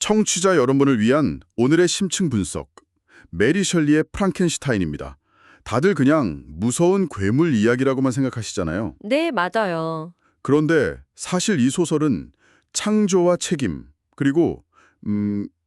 청취자 여러분을 위한 오늘의 심층 분석. 메리 셜리의 프랑켄슈타인입니다. 다들 그냥 무서운 괴물 이야기라고만 생각하시잖아요. 네, 맞아요. 그런데 사실 이 소설은 창조와 책임, 그리고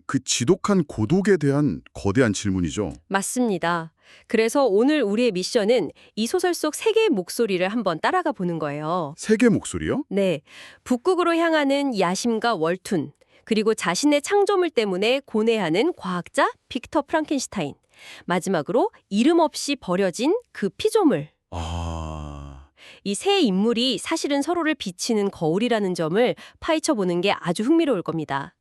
그 지독한 고독에 대한 거대한 질문이죠. 맞습니다. 그래서 오늘 우리의 미션은 이 소설 속 세 개의 목소리를 한번 따라가 보는 거예요. 세계 목소리요? 네, 북극으로 향하는 야심과 월툰, 그리고 자신의 창조물 때문에 고뇌하는 과학자 빅터 프랑켄슈타인, 마지막으로 이름 없이 버려진 그 피조물. 아... 이 세 인물이 사실은 서로를 비치는 거울이라는 점을 파헤쳐보는 게 아주 흥미로울 겁니다.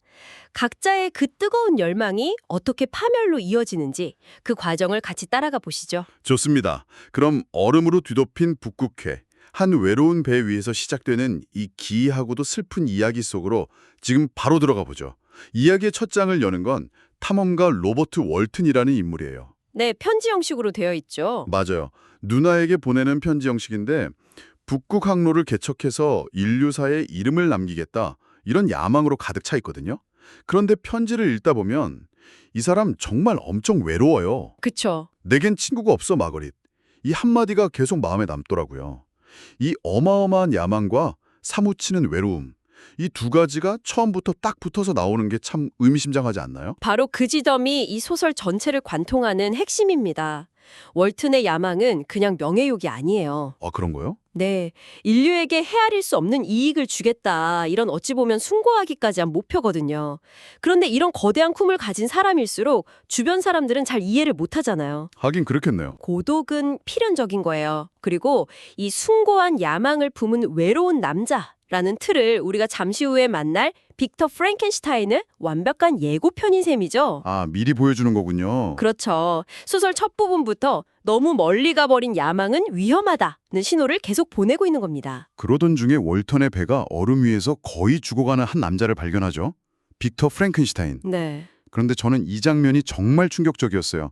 각자의 그 뜨거운 열망이 어떻게 파멸로 이어지는지 그 과정을 같이 따라가 보시죠. 좋습니다. 그럼 얼음으로 뒤덮인 북극해, 한 외로운 배 위에서 시작되는 이 기이하고도 슬픈 이야기 속으로 지금 바로 들어가 보죠. 이야기의 첫 장을 여는 건 탐험가 로버트 월튼이라는 인물이에요. 네, 편지 형식으로 되어 있죠. 맞아요. 누나에게 보내는 편지 형식인데 북극 항로를 개척해서 인류사에 이름을 남기겠다, 이런 야망으로 가득 차 있거든요. 그런데 편지를 읽다 보면 이 사람 정말 엄청 외로워요. 그쵸. 내겐 친구가 없어, 마거릿. 이 한마디가 계속 마음에 남더라고요. 이 어마어마한 야망과 사무치는 외로움, 이 두 가지가 처음부터 딱 붙어서 나오는 게 참 의미심장하지 않나요? 바로 그 지점이 이 소설 전체를 관통하는 핵심입니다. 월튼의 야망은 그냥 명예욕이 아니에요. 아, 그런 거요? 네, 인류에게 헤아릴 수 없는 이익을 주겠다, 이런 어찌 보면 숭고하기까지 한 목표거든요. 그런데 이런 거대한 꿈을 가진 사람일수록 주변 사람들은 잘 이해를 못하잖아요. 하긴 그렇겠네요. 고독은 필연적인 거예요. 그리고 이 숭고한 야망을 품은 외로운 남자라는 틀을 우리가 잠시 후에 만날 빅터 프랑켄슈타인의 완벽한 예고편인 셈이죠. 아, 미리 보여주는 거군요. 그렇죠. 소설 첫 부분부터 너무 멀리 가버린 야망은 위험하다는 신호를 계속 보내고 있는 겁니다. 그러던 중에 월턴의 배가 얼음 위에서 거의 죽어가는 한 남자를 발견하죠. 빅터 프랑켄슈타인. 네. 그런데 저는 이 장면이 정말 충격적이었어요.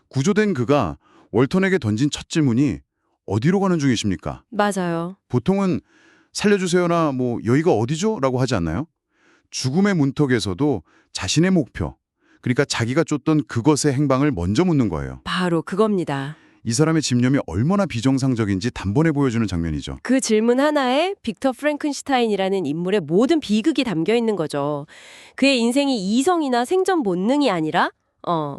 구조된 그가 월턴에게 던진 첫 질문이 어디로 가는 중이십니까? 맞아요. 보통은 살려주세요나 뭐 여기가 어디죠? 라고 하지 않나요? 죽음의 문턱에서도 자신의 목표, 그러니까 자기가 쫓던 그것의 행방을 먼저 묻는 거예요. 바로 그겁니다. 이 사람의 집념이 얼마나 비정상적인지 단번에 보여주는 장면이죠. 그 질문 하나에 빅터 프랑켄슈타인이라는 인물의 모든 비극이 담겨 있는 거죠. 그의 인생이 이성이나 생존 본능이 아니라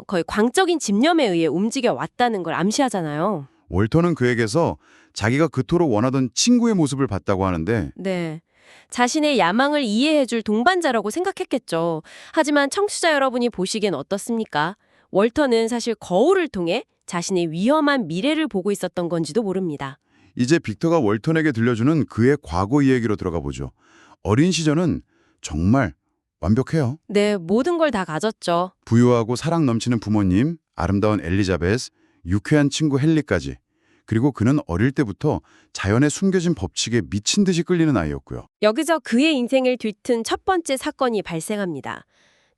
거의 광적인 집념에 의해 움직여 왔다는 걸 암시하잖아요. 월턴은 그에게서 자기가 그토록 원하던 친구의 모습을 봤다고 하는데 네. 자신의 야망을 이해해줄 동반자라고 생각했겠죠. 하지만 청취자 여러분이 보시기엔 어떻습니까? 월턴은 사실 거울을 통해 자신의 위험한 미래를 보고 있었던 건지도 모릅니다. 이제 빅터가 월턴에게 들려주는 그의 과거 이야기로 들어가 보죠. 어린 시절은 정말 완벽해요. 네, 모든 걸 다 가졌죠. 부유하고 사랑 넘치는 부모님, 아름다운 엘리자베스, 유쾌한 친구 헨리까지. 그리고 그는 어릴 때부터 자연에 숨겨진 법칙에 미친 듯이 끌리는 아이였고요. 여기서 그의 인생을 뒤튼 첫 번째 사건이 발생합니다.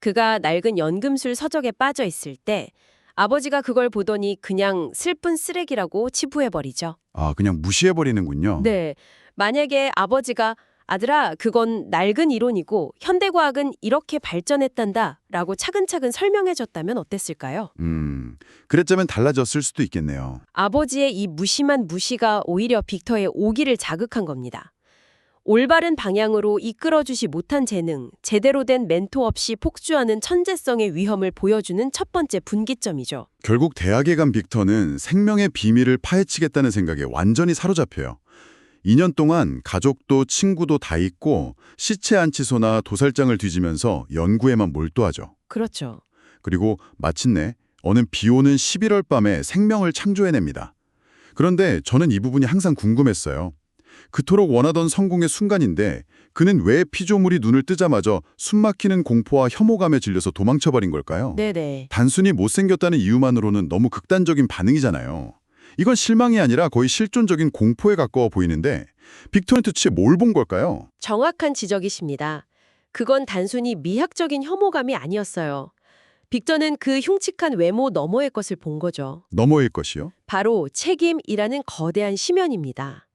그가 낡은 연금술 서적에 빠져 있을 때 아버지가 그걸 보더니 그냥 슬픈 쓰레기라고 치부해버리죠. 아, 그냥 무시해버리는군요. 네, 만약에 아버지가 아들아, 그건 낡은 이론이고 현대과학은 이렇게 발전했단다 라고 차근차근 설명해줬다면 어땠을까요? 그랬자면 달라졌을 수도 있겠네요. 아버지의 이 무심한 무시가 오히려 빅터의 오기를 자극한 겁니다. 올바른 방향으로 이끌어주지 못한 재능, 제대로 된 멘토 없이 폭주하는 천재성의 위험을 보여주는 첫 번째 분기점이죠. 결국 대학에 간 빅터는 생명의 비밀을 파헤치겠다는 생각에 완전히 사로잡혀요. 2년 동안 가족도 친구도 다 잊고 시체 안치소나 도살장을 뒤지면서 연구에만 몰두하죠. 그렇죠. 그리고 마침내 어느 비오는 11월 밤에 생명을 창조해냅니다. 그런데 저는 이 부분이 항상 궁금했어요. 그토록 원하던 성공의 순간인데 그는 왜 피조물이 눈을 뜨자마자 숨막히는 공포와 혐오감에 질려서 도망쳐버린 걸까요? 네네. 단순히 못생겼다는 이유만으로는 너무 극단적인 반응이잖아요. 이건 실망이 아니라 거의 실존적인 공포에 가까워 보이는데 빅터는 대체 뭘 본 걸까요? 정확한 지적이십니다. 그건 단순히 미학적인 혐오감이 아니었어요. 빅터는 그 흉측한 외모 너머의 것을 본 거죠. 너머의 것이요? 바로 책임이라는 거대한 심연입니다.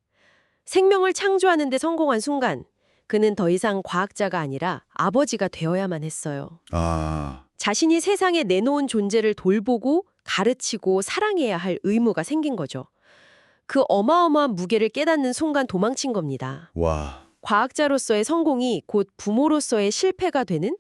생명을 창조하는 데 성공한 순간 그는 더 이상 과학자가 아니라 아버지가 되어야만 했어요. 아, 자신이 세상에 내놓은 존재를 돌보고 가르치고 사랑해야 할 의무가 생긴 거죠. 그 어마어마한 무게를 깨닫는 순간 도망친 겁니다. 와. 과학자로서의 성공이 곧 부모로서의 실패가 되는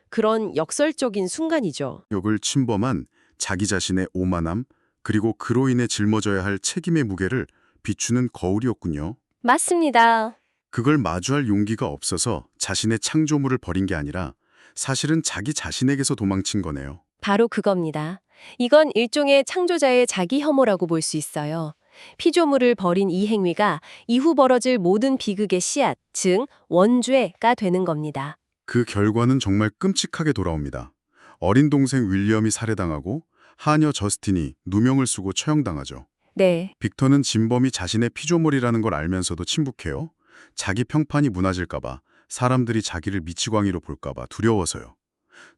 그런 역설적인 순간이죠. 격을 침범한 자기 자신의 오만함, 그리고 그로 인해 짊어져야 할 책임의 무게를 비추는 거울이었군요. 맞습니다. 그걸 마주할 용기가 없어서 자신의 창조물을 버린 게 아니라 사실은 자기 자신에게서 도망친 거네요. 바로 그겁니다. 이건 일종의 창조자의 자기 혐오라고 볼 수 있어요. 피조물을 버린 이 행위가 이후 벌어질 모든 비극의 씨앗, 즉 원죄가 되는 겁니다. 그 결과는 정말 끔찍하게 돌아옵니다. 어린 동생 윌리엄이 살해당하고 하녀 저스틴이 누명을 쓰고 처형당하죠. 네. 빅터는 진범이 자신의 피조물이라는 걸 알면서도 침묵해요. 자기 평판이 무너질까봐, 사람들이 자기를 미치광이로 볼까봐 두려워서요.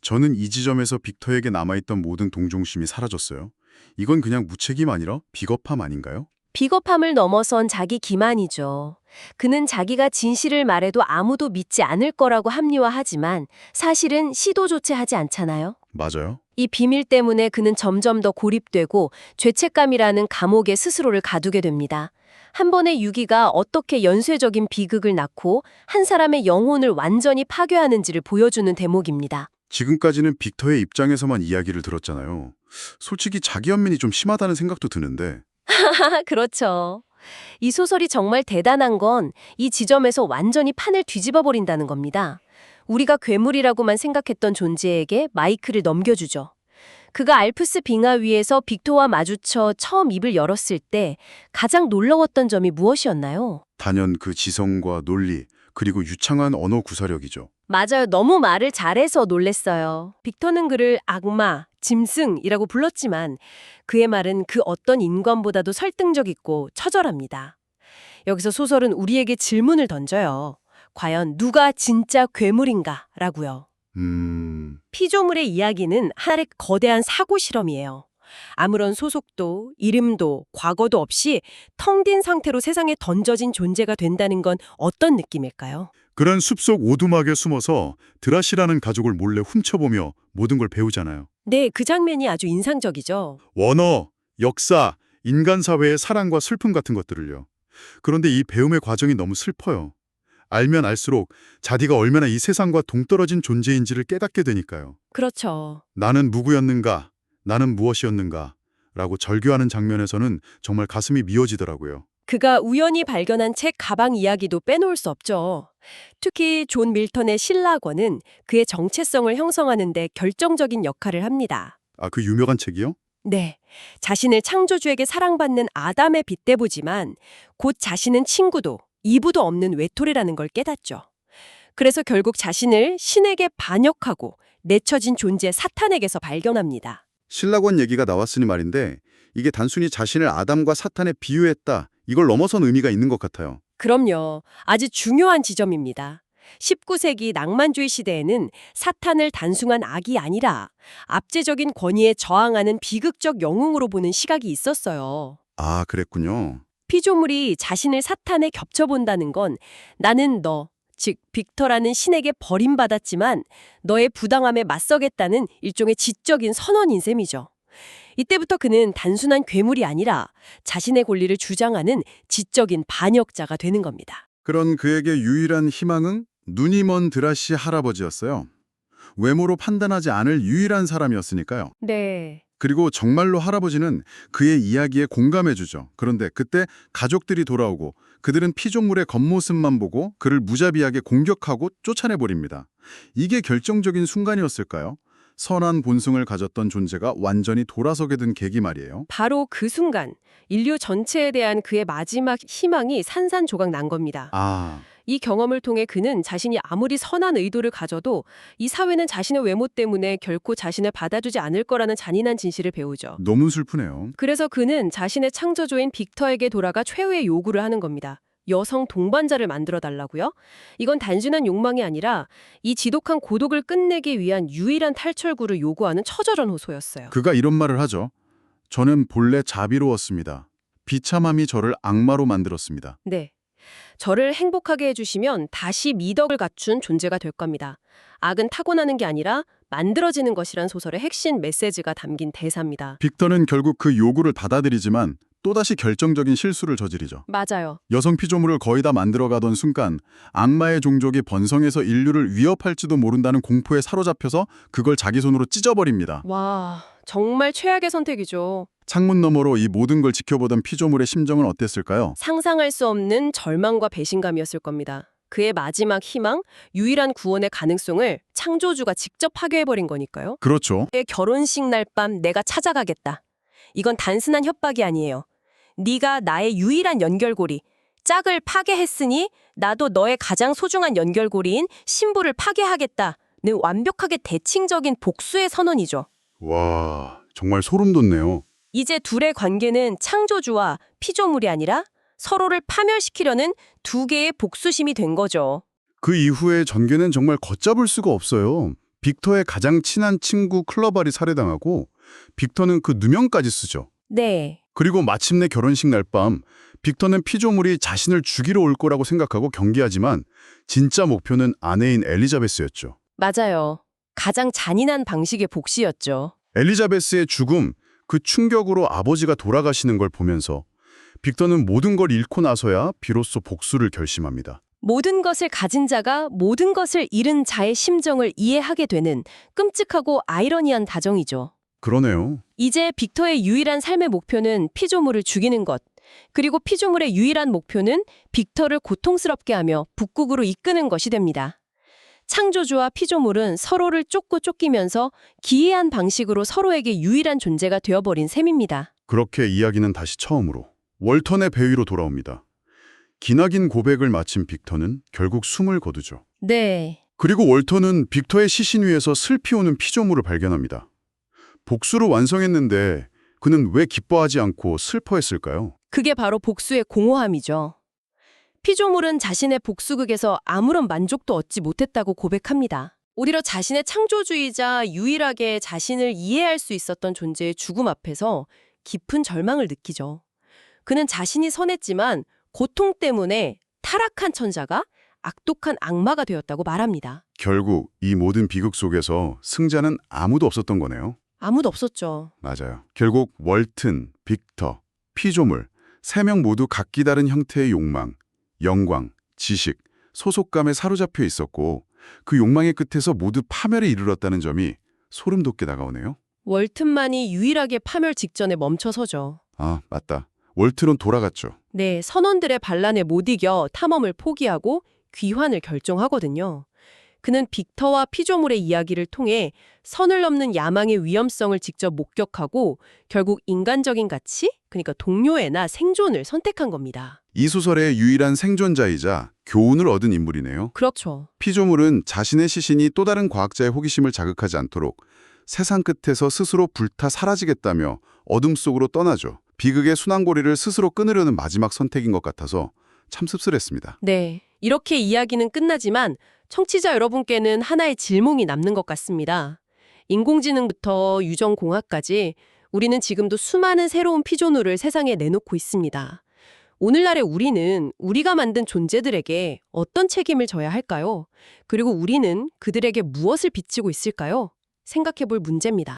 저는 이 지점에서 빅터에게 남아있던 모든 동정심이 사라졌어요. 이건 그냥 무책임 아니라 비겁함 아닌가요? 비겁함을 넘어선 자기 기만이죠. 그는 자기가 진실을 말해도 아무도 믿지 않을 거라고 합리화하지만 사실은 시도조차 하지 않잖아요. 맞아요. 이 비밀 때문에 그는 점점 더 고립되고 죄책감이라는 감옥에 스스로를 가두게 됩니다. 한 번의 유기가 어떻게 연쇄적인 비극을 낳고 한 사람의 영혼을 완전히 파괴하는지를 보여주는 대목입니다. 지금까지는 빅터의 입장에서만 이야기를 들었잖아요. 솔직히 자기 연민이 좀 심하다는 생각도 드는데 그렇죠. 이 소설이 정말 대단한 건 이 지점에서 완전히 판을 뒤집어 버린다는 겁니다. 우리가 괴물이라고만 생각했던 존재에게 마이크를 넘겨주죠. 그가 알프스 빙하 위에서 빅토와 마주쳐 처음 입을 열었을 때 가장 놀라웠던 점이 무엇이었나요? 단연 그 지성과 논리, 그리고 유창한 언어 구사력이죠. 맞아요. 너무 말을 잘해서 놀랬어요. 빅터는 그를 악마, 짐승이라고 불렀지만 그의 말은 그 어떤 인간보다도 설득력있고 처절합니다. 여기서 소설은 우리에게 질문을 던져요. 과연 누가 진짜 괴물인가? 라고요. 피조물의 이야기는 하나의 거대한 사고 실험이에요. 아무런 소속도, 이름도, 과거도 없이 텅 빈 상태로 세상에 던져진 존재가 된다는 건 어떤 느낌일까요? 그런 숲속 오두막에 숨어서 드라시라는 가족을 몰래 훔쳐보며 모든 걸 배우잖아요. 네, 그 장면이 아주 인상적이죠. 원어, 역사, 인간 사회의 사랑과 슬픔 같은 것들을요. 그런데 이 배움의 과정이 너무 슬퍼요. 알면 알수록 자기가 얼마나 이 세상과 동떨어진 존재인지를 깨닫게 되니까요. 그렇죠. 나는 누구였는가? 나는 무엇이었는가? 라고 절규하는 장면에서는 정말 가슴이 미어지더라고요. 그가 우연히 발견한 책 가방 이야기도 빼놓을 수 없죠. 특히 존 밀턴의 신라권은 그의 정체성을 형성하는 데 결정적인 역할을 합니다. 아, 그 유명한 책이요? 네, 자신을 창조주에게 사랑받는 아담에 빗대보지만 곧 자신은 친구도 이부도 없는 외톨이라는 걸 깨닫죠. 그래서 결국 자신을 신에게 반역하고 내쳐진 존재 사탄에게서 발견합니다. 신라권 얘기가 나왔으니 말인데 이게 단순히 자신을 아담과 사탄에 비유했다. 이걸 넘어선 의미가 있는 것 같아요. 그럼요. 아주 중요한 지점입니다. 19세기 낭만주의 시대에는 사탄을 단순한 악이 아니라 압제적인 권위에 저항하는 비극적 영웅으로 보는 시각이 있었어요. 아, 그랬군요. 피조물이 자신을 사탄에 겹쳐본다는 건 나는 너, 즉 빅터라는 신에게 버림받았지만 너의 부당함에 맞서겠다는 일종의 지적인 선언인 셈이죠. 이때부터 그는 단순한 괴물이 아니라 자신의 권리를 주장하는 지적인 반역자가 되는 겁니다. 그런 그에게 유일한 희망은 눈이 먼 드라시 할아버지였어요. 외모로 판단하지 않을 유일한 사람이었으니까요. 네. 그리고 정말로 할아버지는 그의 이야기에 공감해주죠. 그런데 그때 가족들이 돌아오고 그들은 피조물의 겉모습만 보고 그를 무자비하게 공격하고 쫓아내버립니다. 이게 결정적인 순간이었을까요? 선한 본성을 가졌던 존재가 완전히 돌아서게 된 계기 말이에요. 바로 그 순간 인류 전체에 대한 그의 마지막 희망이 산산조각 난 겁니다. 아, 이 경험을 통해 그는 자신이 아무리 선한 의도를 가져도 이 사회는 자신의 외모 때문에 결코 자신을 받아주지 않을 거라는 잔인한 진실을 배우죠. 너무 슬프네요. 그래서 그는 자신의 창조주인 빅터에게 돌아가 최후의 요구를 하는 겁니다. 여성 동반자를 만들어 달라고요? 이건 단순한 욕망이 아니라 이 지독한 고독을 끝내기 위한 유일한 탈출구를 요구하는 처절한 호소였어요. 그가 이런 말을 하죠. 저는 본래 자비로웠습니다. 비참함이 저를 악마로 만들었습니다. 네. 저를 행복하게 해주시면 다시 미덕을 갖춘 존재가 될 겁니다. 악은 타고나는 게 아니라 만들어지는 것이란 소설의 핵심 메시지가 담긴 대사입니다. 빅터는 결국 그 요구를 받아들이지만 또다시 결정적인 실수를 저지르죠. 맞아요. 여성 피조물을 거의 다 만들어가던 순간 악마의 종족이 번성해서 인류를 위협할지도 모른다는 공포에 사로잡혀서 그걸 자기 손으로 찢어버립니다. 와, 정말 최악의 선택이죠. 창문 너머로 이 모든 걸 지켜보던 피조물의 심정은 어땠을까요? 상상할 수 없는 절망과 배신감이었을 겁니다. 그의 마지막 희망, 유일한 구원의 가능성을 창조주가 직접 파괴해버린 거니까요. 그렇죠. 내 결혼식 날 밤 내가 찾아가겠다. 이건 단순한 협박이 아니에요. 네가 나의 유일한 연결고리, 짝을 파괴했으니 나도 너의 가장 소중한 연결고리인 신부를 파괴하겠다는 완벽하게 대칭적인 복수의 선언이죠. 와, 정말 소름 돋네요. 이제 둘의 관계는 창조주와 피조물이 아니라 서로를 파멸시키려는 두 개의 복수심이 된 거죠. 그 이후에 전개는 정말 걷잡을 수가 없어요. 빅터의 가장 친한 친구 클러발이 살해당하고 빅터는 그 누명까지 쓰죠. 네. 그리고 마침내 결혼식 날 밤 빅터는 피조물이 자신을 죽이러 올 거라고 생각하고 경계하지만 진짜 목표는 아내인 엘리자베스였죠. 맞아요. 가장 잔인한 방식의 복시였죠. 엘리자베스의 죽음, 그 충격으로 아버지가 돌아가시는 걸 보면서 빅터는 모든 걸 잃고 나서야 비로소 복수를 결심합니다. 모든 것을 가진 자가 모든 것을 잃은 자의 심정을 이해하게 되는 끔찍하고 아이러니한 다정이죠. 그러네요. 이제 빅터의 유일한 삶의 목표는 피조물을 죽이는 것, 그리고 피조물의 유일한 목표는 빅터를 고통스럽게 하며 북극으로 이끄는 것이 됩니다. 창조주와 피조물은 서로를 쫓고 쫓기면서 기이한 방식으로 서로에게 유일한 존재가 되어버린 셈입니다. 그렇게 이야기는 다시 처음으로 월턴의 배 위로 돌아옵니다. 기나긴 고백을 마친 빅터는 결국 숨을 거두죠. 네. 그리고 월턴은 빅터의 시신 위에서 슬피 오는 피조물을 발견합니다. 복수를 완성했는데 그는 왜 기뻐하지 않고 슬퍼했을까요? 그게 바로 복수의 공허함이죠. 피조물은 자신의 복수극에서 아무런 만족도 얻지 못했다고 고백합니다. 오히려 자신의 창조주이자 유일하게 자신을 이해할 수 있었던 존재의 죽음 앞에서 깊은 절망을 느끼죠. 그는 자신이 선했지만 고통 때문에 타락한 천사가 악독한 악마가 되었다고 말합니다. 결국 이 모든 비극 속에서 승자는 아무도 없었던 거네요. 아무도 없었죠. 맞아요. 결국 월튼, 빅터, 피조물, 세 명 모두 각기 다른 형태의 욕망, 영광, 지식, 소속감에 사로잡혀 있었고 그 욕망의 끝에서 모두 파멸에 이르렀다는 점이 소름 돋게 다가오네요. 월튼만이 유일하게 파멸 직전에 멈춰서죠. 아, 맞다. 월튼은 돌아갔죠. 네, 선원들의 반란에 못 이겨 탐험을 포기하고 귀환을 결정하거든요. 그는 빅터와 피조물의 이야기를 통해 선을 넘는 야망의 위험성을 직접 목격하고 결국 인간적인 가치, 그러니까 동료애나 생존을 선택한 겁니다. 이 소설의 유일한 생존자이자 교훈을 얻은 인물이네요. 그렇죠. 피조물은 자신의 시신이 또 다른 과학자의 호기심을 자극하지 않도록 세상 끝에서 스스로 불타 사라지겠다며 어둠 속으로 떠나죠. 비극의 순환고리를 스스로 끊으려는 마지막 선택인 것 같아서 참 씁쓸했습니다. 네, 이렇게 이야기는 끝나지만 청취자 여러분께는 하나의 질문이 남는 것 같습니다. 인공지능부터 유전공학까지 우리는 지금도 수많은 새로운 피조물을 세상에 내놓고 있습니다. 오늘날의 우리는 우리가 만든 존재들에게 어떤 책임을 져야 할까요? 그리고 우리는 그들에게 무엇을 비치고 있을까요? 생각해 볼 문제입니다.